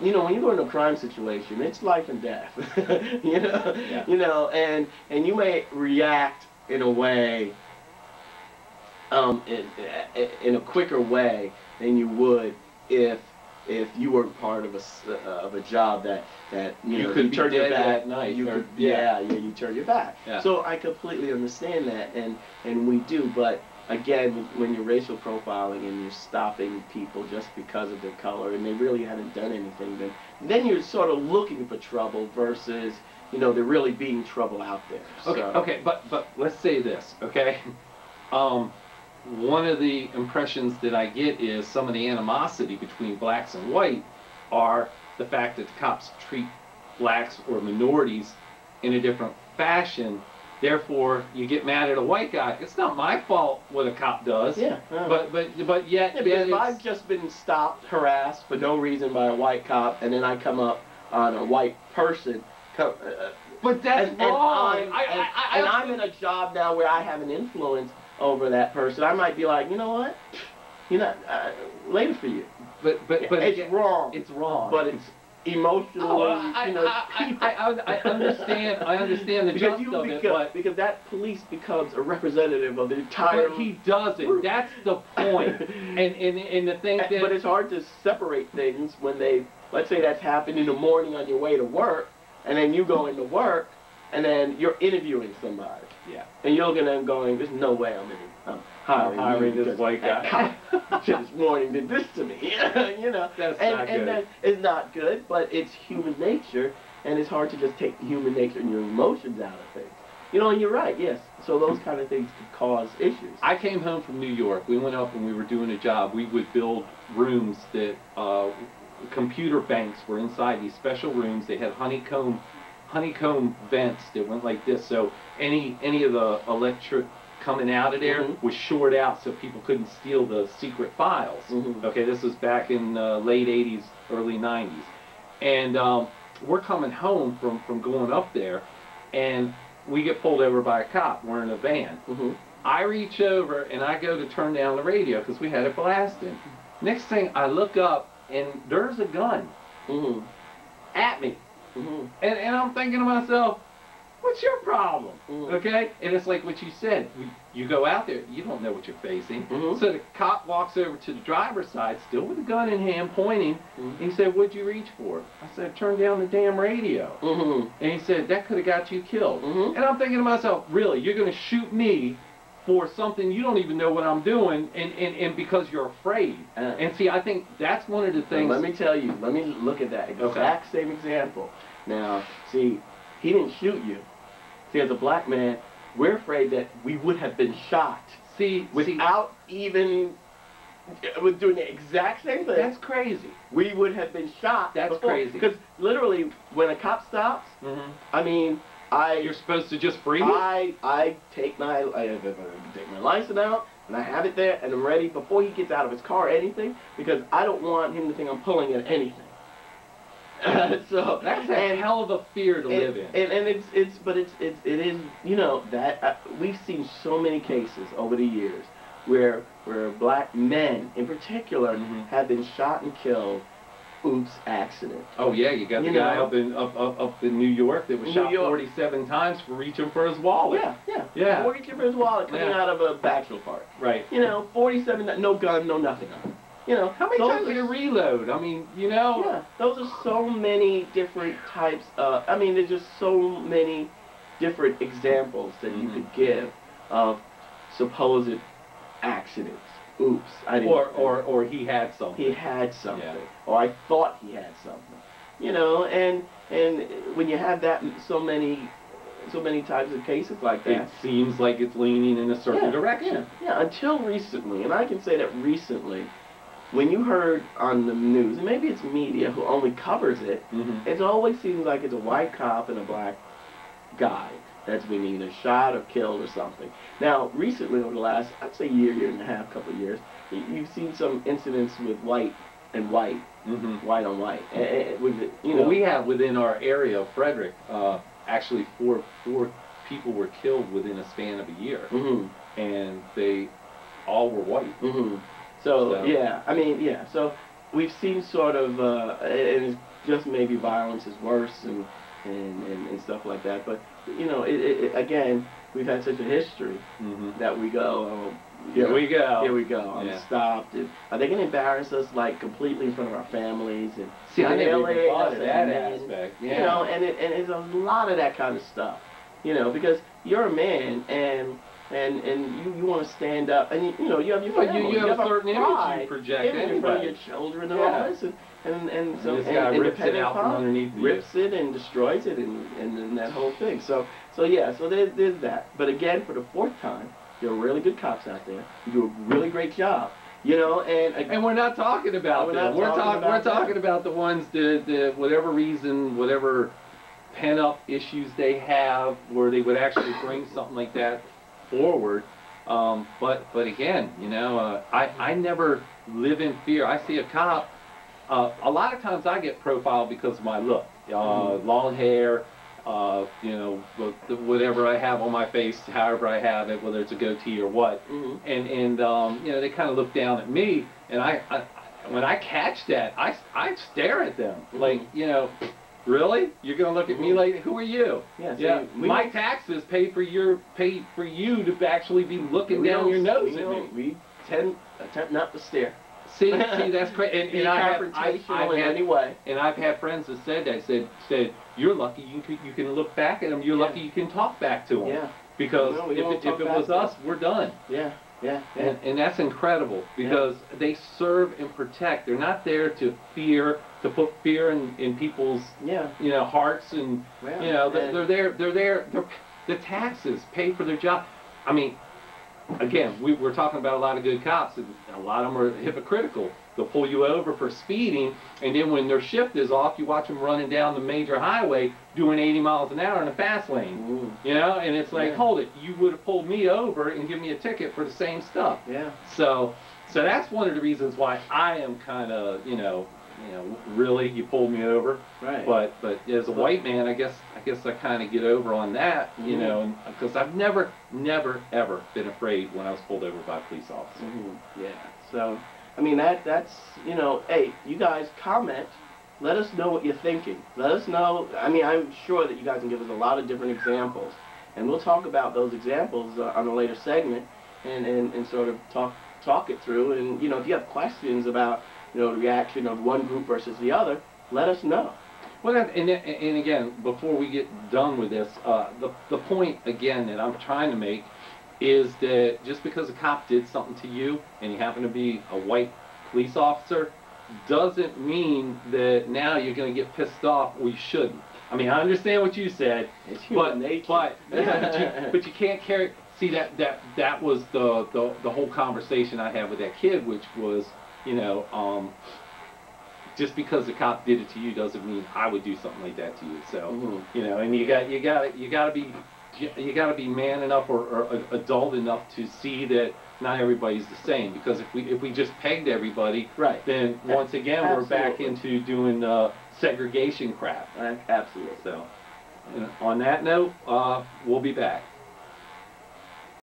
you know, when you go into a crime situation, it's life and death. You know, Yeah. you know, and you may react in a way, in a quicker way than you would if you were part of a job that you know, could you be turn your dead back that night, you or- could, yeah. you turn your back. Yeah. So I completely understand that, and we do, but again, when you're racial profiling and you're stopping people just because of their color and they really haven't done anything, then you're sort of looking for trouble versus, you know, there really being trouble out there. Okay, So, okay, but let's say this, okay? One of the impressions that I get is some of the animosity between blacks and white are the fact that the cops treat blacks or minorities in a different fashion. Therefore, you get mad at a white guy. It's not my fault what a cop does. Yeah. But yet, Yeah, because if I've just been stopped, harassed for no reason by a white cop, and then I come up on a white person, but that's wrong. And I'm in a job now where I have an influence over that person, I might be like, you know what, you know, later for you. But it's wrong. It's wrong. But it's emotionally, you know, I understand. I understand the because gist of it, because that police becomes a representative of the entire. But he doesn't. That's the point. And the thing that. But it's hard to separate things when they, let's say that's happened in the morning on your way to work, and then you go into work, and then you're interviewing somebody. Yeah. And you're looking at going, there's no way I'm hiring this white guy. This morning did this to me. You know. That's and, not and good. that is not good, but it's human nature, and it's hard to just take human nature and your emotions out of things. You know, and you're right, yes. So those kind of things could cause issues. I came home from New York. We went up and we were doing a job. We would build rooms that computer banks were inside these special rooms. They had honeycomb vents that went like this, so any of the electric coming out of there was shored out so people couldn't steal the secret files. Okay, this was back in late 80s, early 90s. And we're coming home from going up there, and we get pulled over by a cop. We're in a van. I reach over and I go to turn down the radio because we had it blasting. Next thing, I look up and there's a gun at me. And I'm thinking to myself, what's your problem? Okay? And it's like what you said. You go out there, you don't know what you're facing. So the cop walks over to the driver's side, still with a gun in hand, pointing. And he said, what'd you reach for? I said, turn down the damn radio. And he said, that could have got you killed. And I'm thinking to myself, really, you're going to shoot me for something you don't even know what I'm doing, and because you're afraid. And see, I think that's one of the things. Let me tell you, let me look at that exact same example. Now, see, he didn't shoot you. See, as a black man, we're afraid that we would have been shot. Without even doing the exact same thing. That's crazy. We would have been shot. That's crazy. Because literally, when a cop stops, I mean, you're supposed to just breathe. I take my license out and I have it there and I'm ready before he gets out of his car or anything, because I don't want him to think I'm pulling at anything. So that's a hell of a fear to live in. And it is, you know, that we've seen so many cases over the years where black men in particular have been shot and killed. Oops, accident. Oh yeah, you got the guy up in New York that was shot 47 times for reaching for his wallet. Yeah. Reaching for his wallet coming out of a bachelor party. Right. You know, 47, no gun, no nothing on it. You know, how many times did you reload? I mean, you know. Yeah, those are so many different types of, I mean, there's just so many different examples that you could give of supposed accidents. Oops, I didn't. Or he had something. He had something. Or I thought he had something. You know, and when you have that so many types of cases like that, it seems like it's leaning in a certain direction. Yeah, until recently, and I can say that recently, when you heard on the news, and maybe it's media who only covers it, it always seems like it's a white cop and a black guy that's been either shot or killed or something. Now, recently, over the last, I'd say year and a half, couple of years, you've seen some incidents with white and white, white on white. You know, we have within our area of Frederick, actually four people were killed within a span of a year, and they all were white. So yeah, I mean, yeah. So we've seen sort of, and it's just maybe violence is worse and stuff like that. But you know, again, we've had such a history that we go, oh, here we go. Here we go. I'm stopped. Are they going to embarrass us like completely in front of our families? And see, I never even thought of that aspect. Yeah. You know, and it's a lot of that kind of stuff. You know, because you're a man and you want to stand up and you know you have your family. You have a certain image you project in front of your children and all this and so this guy rips it out from underneath rips it and destroys it and that whole thing. So yeah, so there's that. But again, for the fourth time, there are really good cops out there. You do a really great job. You know, and we're not talking about them. We're talking about the ones that whatever reason, whatever pent-up issues they have, where they would actually bring something like that forward. But again, you know, I never live in fear. I see a cop. A lot of times I get profiled because of my look, long hair, you know, whatever I have on my face, however I have it, whether it's a goatee or what, and you know, they kind of look down at me, and I when I catch that, I stare at them like, you know. Really? You're gonna look at me like, who are you? Yeah. My taxes pay for you to actually be looking down your nose at me. We attempt not to stare. See, that's crazy. And I've had friends that said that said you're lucky you can look back at them. You're lucky you can talk back to them. Yeah. Because if it was us, we're done. Yeah. And that's incredible because they serve and protect. They're not there to put fear in people's you know, hearts and you know, they're there. The taxes pay for their job. I mean, again, we're talking about a lot of good cops, and a lot of them are hypocritical. They'll pull you over for speeding, and then when their shift is off, you watch them running down the major highway doing 80 miles an hour in a fast lane. You know, and it's like, hold it, you would have pulled me over and given me a ticket for the same stuff. So that's one of the reasons why I am kind of, you know, really, you pulled me over. Right. But as a white man, I guess I kind of get over on that, you know, because I've never ever been afraid when I was pulled over by a police officer. Yeah. So, I mean, that's, you know, hey, you guys comment. Let us know what you're thinking. Let us know. I mean, I'm sure that you guys can give us a lot of different examples, and we'll talk about those examples on a later segment, and sort of talk it through. And you know, if you have questions about, you know, the reaction of one group versus the other, let us know. Well, and again, before we get done with this, the point again that I'm trying to make is that just because a cop did something to you and you happen to be a white police officer doesn't mean that now you're going to get pissed off, or you shouldn't. I mean, I understand what you said, but you can't carry. See, that was the whole conversation I had with that kid, which was, you know, just because the cop did it to you doesn't mean I would do something like that to you. So, you know, and you gotta be man enough or adult enough to see that not everybody's the same. Because if we just pegged everybody, then once again we're back into doing segregation crap. Absolutely. So, on that note, we'll be back.